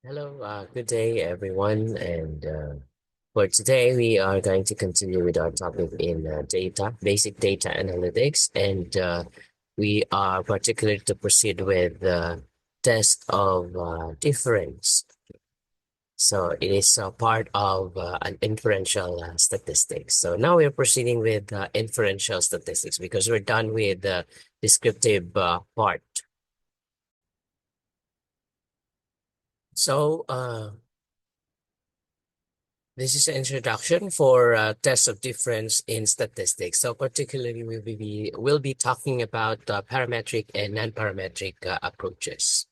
Hello, good day, everyone. And for today, we are going to continue with our topic in basic data analytics. And we are particularly to proceed with the test of difference. So it is a part of an inferential statistics. So now we're proceeding with inferential statistics because we're done with the descriptive part. So, this is an introduction for tests of difference in statistics. So particularly we'll be talking about parametric and non-parametric approaches.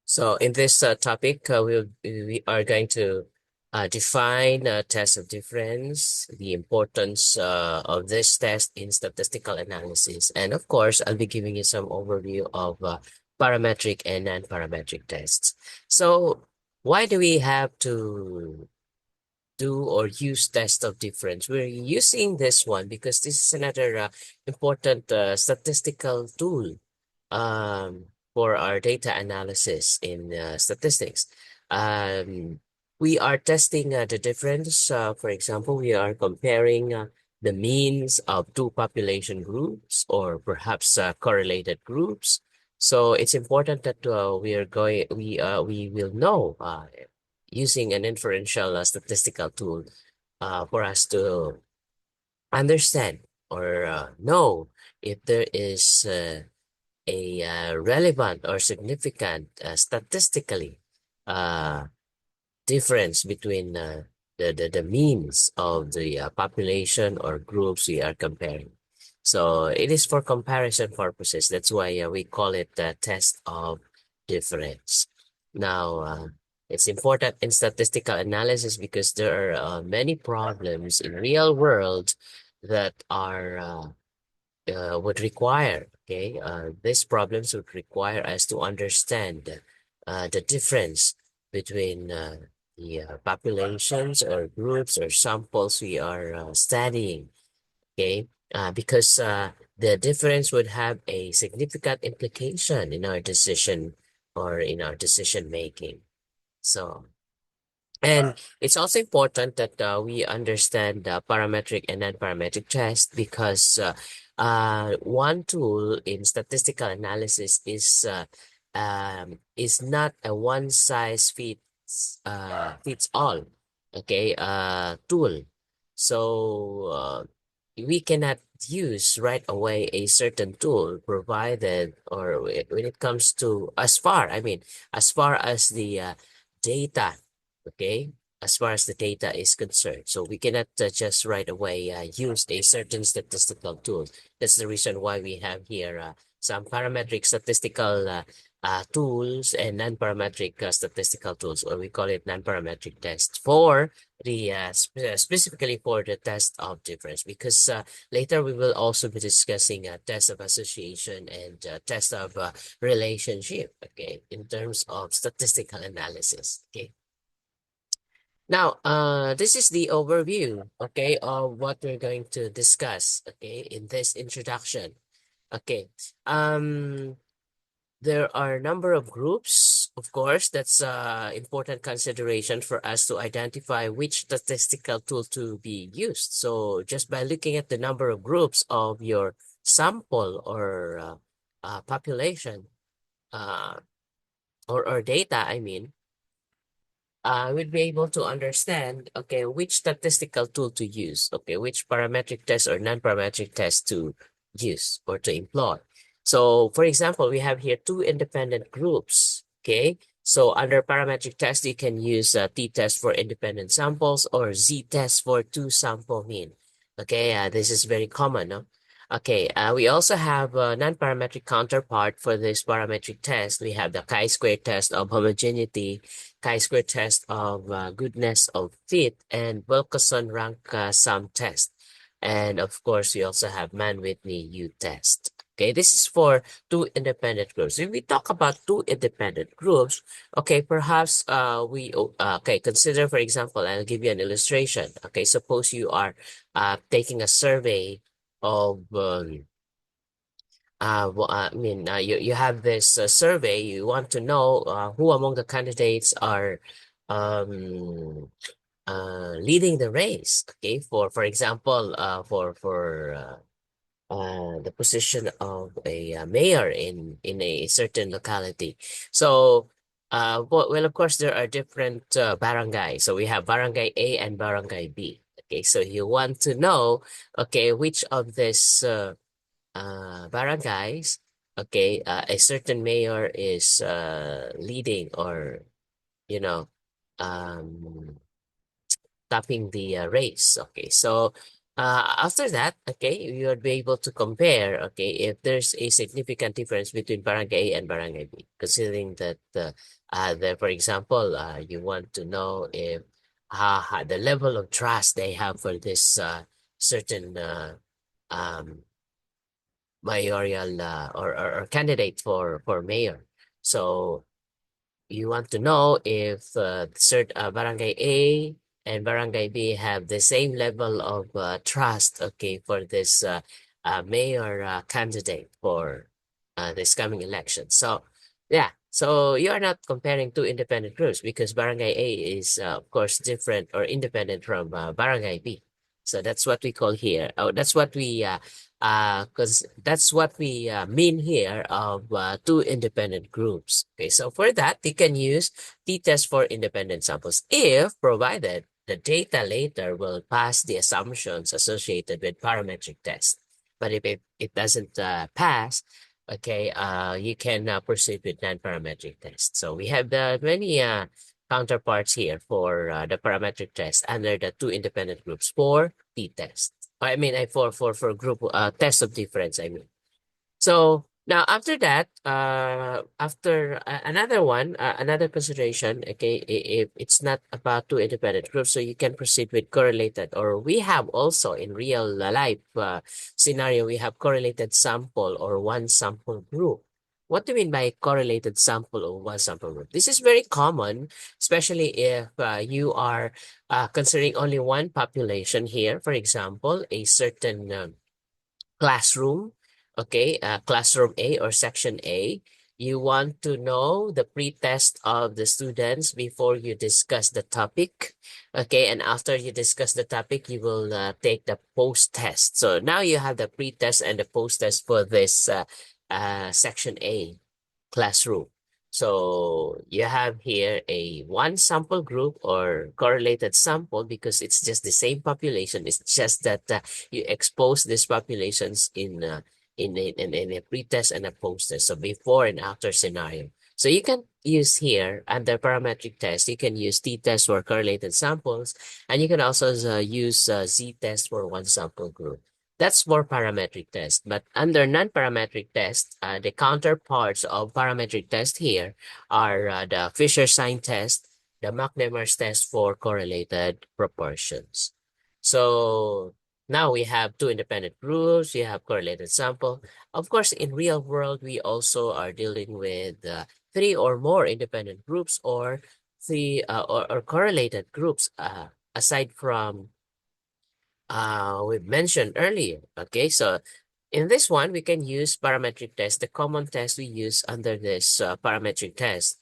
So in this topic, we are going to define tests of difference, the importance of this test in statistical analysis. And of course, I'll be giving you some overview of parametric and non-parametric tests. So why do we have to do or use test of difference? We're using this one because this is another important statistical tool um, for our data analysis in statistics. Um, we are testing the difference. For example, we are comparing the means of two population groups or perhaps correlated groups. So it's important that we will know using an inferential statistical tool for us to understand or know if there is a relevant or significant statistically uh, difference between the means of the population or groups we are comparing. So it is for comparison purposes. That's why we call it the test of difference. Now, it's important in statistical analysis because there are many problems in real world that are would require, okay, these problems would require us to understand the difference between the populations or groups or samples we are studying, okay, because the difference would have a significant implication in our decision or in our decision making. So, and it's also important that we understand parametric and non-parametric tests because one tool in statistical analysis is not a one size fits all, okay, tool. So we cannot use right away a certain tool provided or when it comes to as far as the data, okay, as far as the data is concerned. So we cannot just right away use a certain statistical tool. That's the reason why we have here some parametric statistical tools and non-parametric statistical tools, or we call it non-parametric tests for the specifically for the test of difference, because later we will also be discussing a test of association and test of relationship, okay, in terms of statistical analysis, okay. Now, this is the overview, okay, of what we're going to discuss, okay, in this introduction. Okay, um, there are a number of groups, of course, that's important consideration for us to identify which statistical tool to be used. So just by looking at the number of groups of your sample or population uh, or data, I mean, we'd be able to understand, okay, which statistical tool to use, okay, which parametric test or non-parametric test to use or to employ. So, for example, we have here two independent groups, okay? So, under parametric test, you can use t-test for independent samples or z-test for two sample mean. Okay, this is very common, no? Okay, we also have a non-parametric counterpart for this parametric test. We have the chi-square test of homogeneity, chi-square test of goodness of fit, and Wilkinson rank sum test. And of course, we also have Mann-Whitney U test. Okay, this is for two independent groups. If we talk about two independent groups, okay, perhaps okay, consider, for example, I'll give you an illustration. Okay, suppose you are taking a survey of I mean, you have this survey. You want to know who among the candidates are um, leading the race. Okay, for example, for the position of a mayor in a certain locality. So, well, of course, there are different barangays. So we have barangay A and barangay B. Okay, so you want to know, okay, which of this barangays, okay, a certain mayor is leading or, you know, um, topping the race. Okay, so after that, okay, you would be able to compare, okay, if there's a significant difference between barangay A and barangay B, considering that, for example, you want to know if the level of trust they have for this certain um, mayoral or candidate for mayor. So you want to know if barangay A and barangay B have the same level of trust, okay, for this mayor candidate for this coming election. So, yeah, so you are not comparing two independent groups because barangay A is, of course, different or independent from barangay B. So that's what we call here. Oh, that's what we because that's what we mean here of two independent groups. Okay, so for that, you can use t-test for independent samples if provided the data later will pass the assumptions associated with parametric test. But if it doesn't pass, okay, you can proceed with non-parametric test. So we have the many counterparts here for the parametric test under the two independent groups for t-test. I mean, for group test of difference, I mean. So now after that, after another one, another consideration, okay, if it's not about two independent groups, so you can proceed with correlated, or we have also in real life scenario, we have correlated sample or one sample group. What do you mean by correlated sample or one sample group? This is very common, especially if you are considering only one population here. For example, a certain classroom, okay, classroom A or section A. You want to know the pre-test of the students before you discuss the topic, okay, and after you discuss the topic, you will take the post-test. So now you have the pre-test and the post-test for this section A classroom. So you have here a one sample group or correlated sample because it's just the same population. It's just that you expose these populations in a pre-test and a post-test. So before and after scenario. So you can use here under parametric test, you can use t-test for correlated samples, and you can also use z-test for one sample group. That's for parametric test. But under non-parametric test, the counterparts of parametric test here are the Fisher sign test, the Mach-Nemmers test for correlated proportions. So now we have two independent groups, we have correlated sample. Of course, in real world, we also are dealing with three or more independent groups or three or correlated groups aside from we've mentioned earlier. Okay, so in this one, we can use parametric test. The common test we use under this parametric test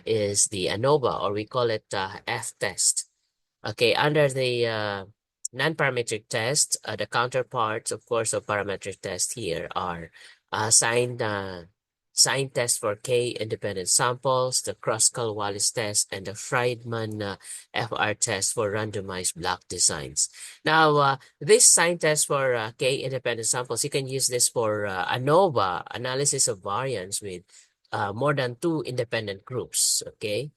is the ANOVA, or we call it F test. Okay, under the non-parametric test, the counterparts, of course, of parametric test here are sign test for K independent samples, the Kruskal-Wallis test, and the Friedman FR test for randomized block designs. Now, this sign test for K independent samples, you can use this for ANOVA, analysis of variance with more than two independent groups, okay?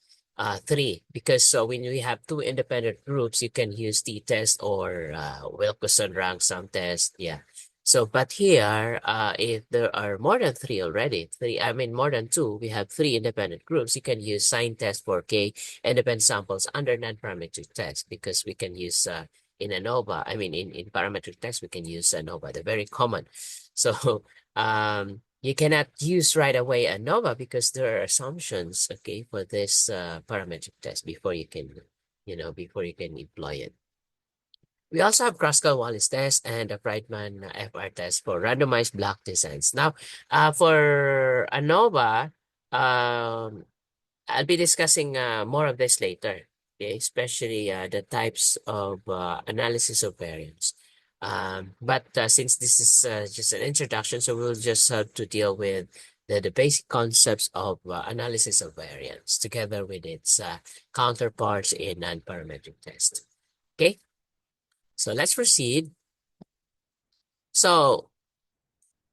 Three, because so when we have two independent groups, you can use t-test or Wilkinson rank sum test. Yeah. So, but here, if there are more than three already, I mean more than two, we have three independent groups, you can use sign test for K independent samples under non-parametric test because we can use in ANOVA, I mean in parametric test, we can use ANOVA. They're very common. So, you cannot use right away ANOVA because there are assumptions, okay, for this parametric test before you can, before you can employ it. We also have Kruskal-Wallis test and the Friedman FR test for randomized block designs. Now, for ANOVA, I'll be discussing more of this later, okay? Especially the types of analysis of variance. But since this is just an introduction, so we'll just have to deal with the basic concepts of analysis of variance together with its counterparts in non-parametric test. Okay, so let's proceed. So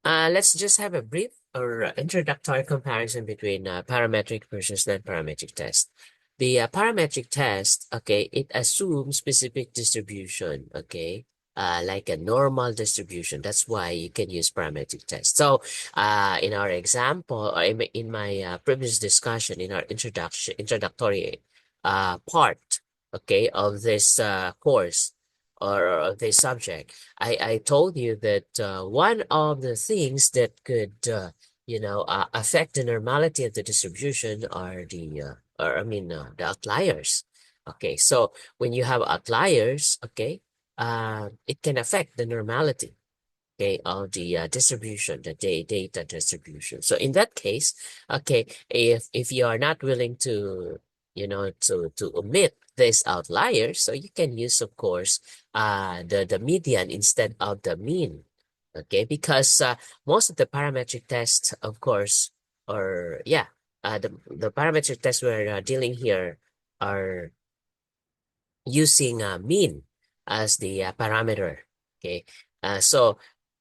let's just have a brief or introductory comparison between parametric versus non-parametric test. The parametric test, okay, it assumes specific distribution, okay, like a normal distribution. That's why you can use parametric test. So, in our example, or in my previous discussion, in our introductory part, okay, of this course or of this subject, I told you that one of the things that could affect the normality of the distribution are the outliers. Okay, so when you have outliers, okay, it can affect the normality, okay, of the distribution, the data distribution. So in that case, okay, if you are not willing to, to omit these outliers, so you can use, of course, the median instead of the mean, okay, because most of the parametric tests, of course, or yeah, the parametric tests we're dealing here are using mean as the parameter. Okay, so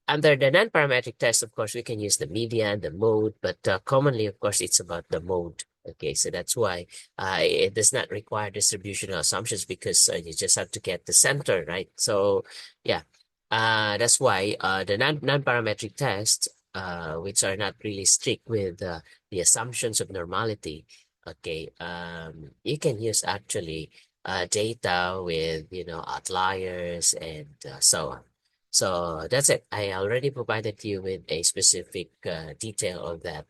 under the non-parametric test, of course, we can use the median, the mode, but commonly, of course, it's about the mode. Okay, so that's why it does not require distributional assumptions because you just have to get the center, right? So yeah, that's why the non-parametric tests, which are not really strict with the assumptions of normality, okay, you can use actually data with outliers and so on. So that's it. I already provided you with a specific detail of that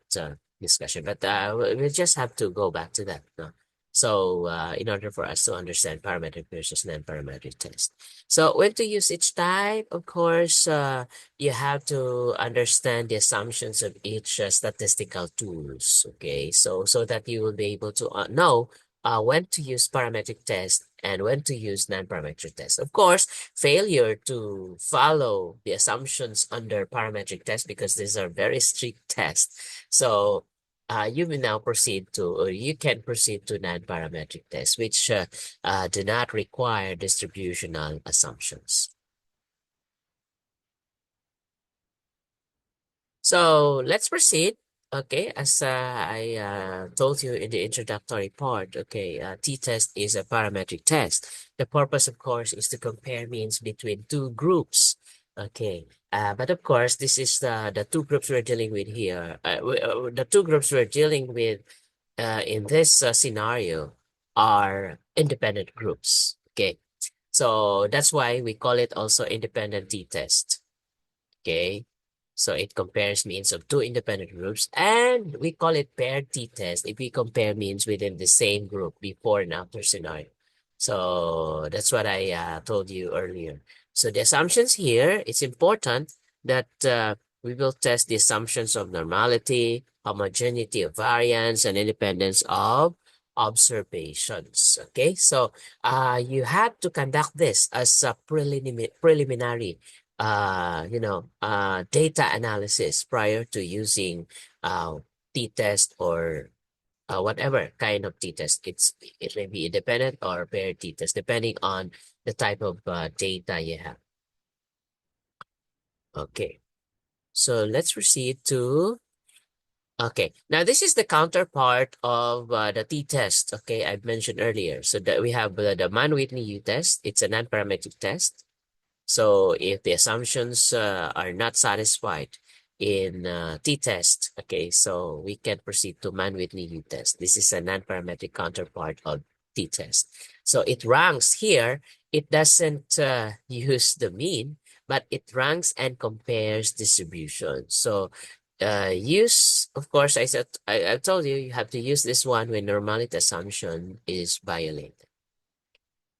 discussion, but we'll just have to go back to that. No? So in order for us to understand parametric versus non-parametric test. So when to use each type, of course, you have to understand the assumptions of each statistical tools. Okay, so that you will be able to know when to use parametric test and when to use non-parametric test. Of course, failure to follow the assumptions under parametric test because these are very strict tests. So you will now proceed to, or you can proceed to non-parametric tests, which do not require distributional assumptions. So let's proceed. Okay, as I told you in the introductory part, okay, t-test is a parametric test. The purpose, of course, is to compare means between two groups. Okay, but of course, this is the two groups we're dealing with here. The two groups we're dealing with in this scenario are independent groups. Okay, so that's why we call it also independent t-test. Okay, so it compares means of two independent groups, and we call it paired t-test if we compare means within the same group before and after scenario. So that's what I told you earlier. So the assumptions here, it's important that we will test the assumptions of normality, homogeneity of variance, and independence of observations. Okay, so you have to conduct this as a preliminary data analysis prior to using t-test or whatever kind of t-test. It may be independent or paired t-test depending on the type of data you have. Okay, so let's proceed to. Okay, now this is the counterpart of the t-test. Okay, I've mentioned earlier. So that we have the Mann-Whitney U-test. It's a non-parametric test. So if the assumptions are not satisfied in t-test, okay, so we can proceed to Mann-Whitney U-test. This is a non-parametric counterpart of t-test. So it ranks here. It doesn't use the mean, but it ranks and compares distribution. So use, of course, I told you, you have to use this one when normality assumption is violated.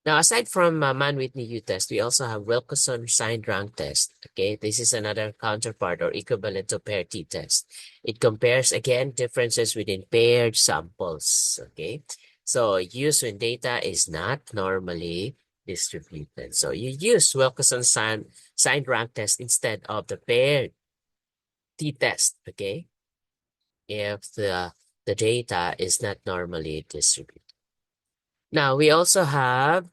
Now, aside from Mann-Whitney U-test, we also have Wilkinson signed rank test. Okay, this is another counterpart or equivalent to paired t-test. It compares again differences within paired samples. Okay, so use when data is not normally distributed. So you use Wilkinson signed rank test instead of the paired t-test. Okay, if the data is not normally distributed. Now we also have.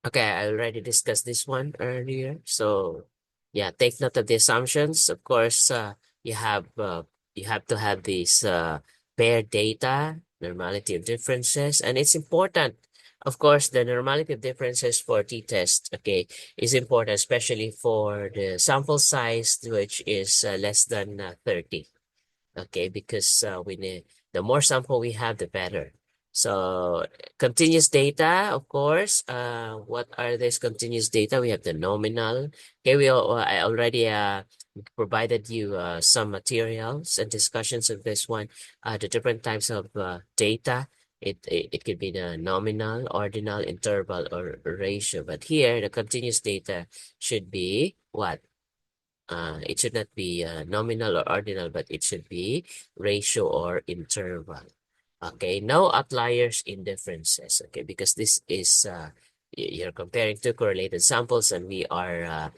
Okay, I already discussed this one earlier. So yeah, take note of the assumptions. Of course, you have to have these paired data, normality of differences, and it's important. Of course, the normality of differences for t-test, okay, is important, especially for the sample size, which is less than 30. Okay, because we need the more sample we have, the better. So continuous data, of course. What are these continuous data? We have the nominal. Okay, I already provided you some materials and discussions of this one. The different types of data. It could be the nominal, ordinal, interval, or ratio. But here, the continuous data should be what? It should not be nominal or ordinal, but it should be ratio or interval. Okay, no outliers in differences. Okay, because this is you're comparing two correlated samples, and we are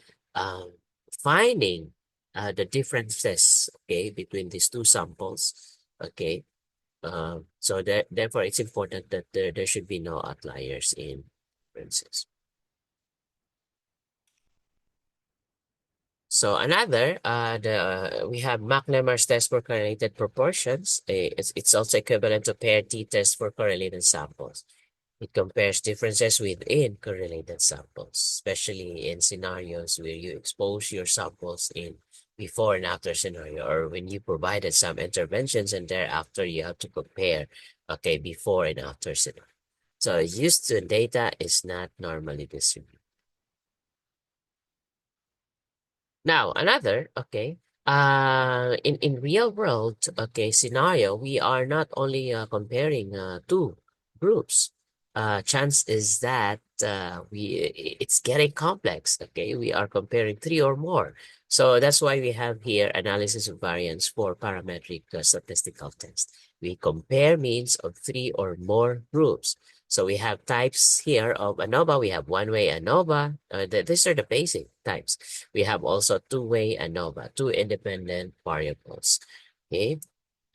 finding the differences. Okay, between these two samples. Okay, so therefore it's important that there should be no outliers in differences. So another, we have McNemar's test for correlated proportions. It's also equivalent to paired t-test for correlated samples. It compares differences within correlated samples, especially in scenarios where you expose your samples in before and after scenario, or when you provided some interventions and thereafter you have to compare, okay, before and after scenario. So used to data is not normally distributed. Now, another, okay, in real world, okay, scenario, we are not only comparing two groups. Chance is that it's getting complex, okay? We are comparing three or more. So that's why we have here analysis of variance for parametric statistical test. We compare means of three or more groups. So we have types here of ANOVA. We have one-way ANOVA. These are the basic types. We have also two-way ANOVA, two independent variables. Okay,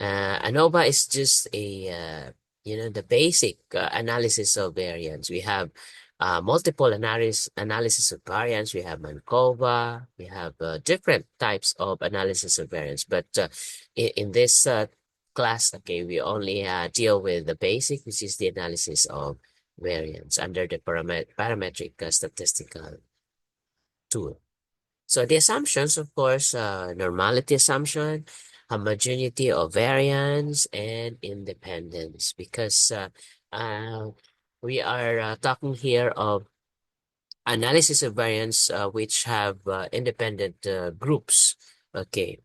ANOVA is just a the basic analysis of variance. We have multiple analysis of variance. We have Markova. We have different types of analysis of variance. But in this class, okay, we only deal with the basic, which is the analysis of variance under the parametric statistical tool. So the assumptions, of course, normality assumption, homogeneity of variance, and independence, because we are talking here of analysis of variance which have independent groups. Okay.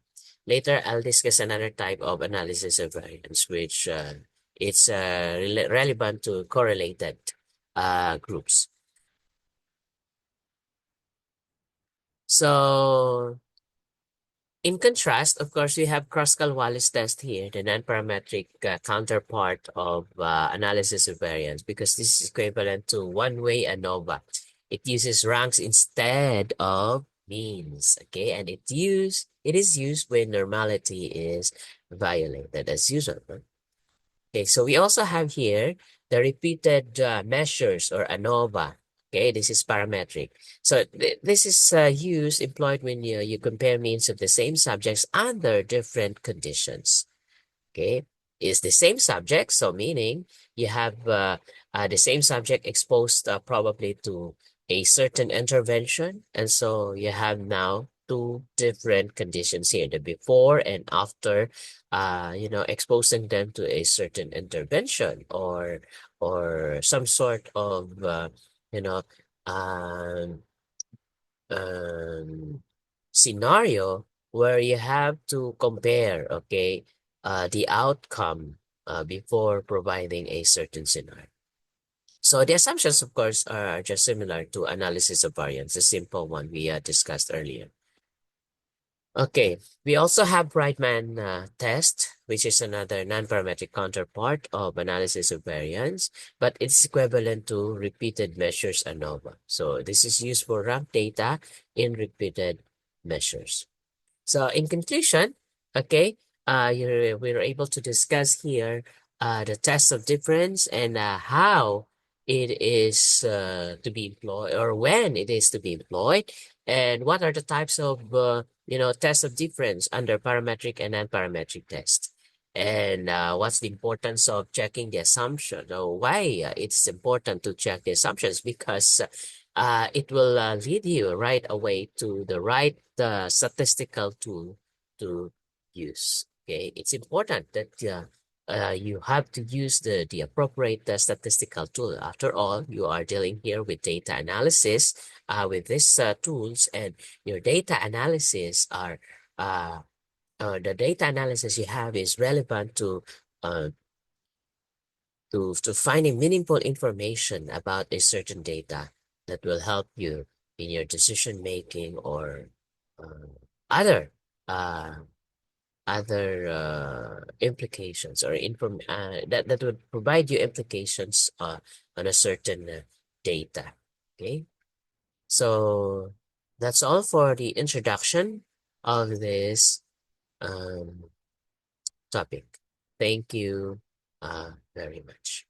Later, I'll discuss another type of analysis of variance, which it's relevant to correlated groups. So, in contrast, of course, we have Kruskal-Wallis test here, the non-parametric counterpart of analysis of variance, because this is equivalent to one-way ANOVA. It uses ranks instead of means, okay? And it is used when normality is violated as usual. Okay, so we also have here the repeated measures or ANOVA. Okay, this is parametric. So this is employed when you compare means of the same subjects under different conditions. Okay, it's the same subject, so meaning you have the same subject exposed probably to a certain intervention, and so you have now two different conditions here, the before and after exposing them to a certain intervention or some sort of you know um, um, scenario where you have to compare, okay, the outcome before providing a certain scenario. So the assumptions, of course, are just similar to analysis of variance, the simple one we discussed earlier. Okay, we also have Brightman test, which is another non-parametric counterpart of analysis of variance, but it's equivalent to repeated measures ANOVA. So this is used for rank data in repeated measures. So in conclusion, okay, we're able to discuss here the test of difference and how it is to be employed or when it is to be employed, and what are the types of tests of difference under parametric and non-parametric test. And what's the importance of checking the assumption, or why it's important to check the assumptions, because it will lead you right away to the right statistical tool to use. Okay, it's important that you have to use the appropriate statistical tool. After all, you are dealing here with data analysis with these tools, and your data analysis are the data analysis you have is relevant uh, to finding meaningful information about a certain data that will help you in your decision making, or uh, other uh, implications, or that would provide you implications on a certain data. Okay, so that's all for the introduction of this um, topic. Thank you very much.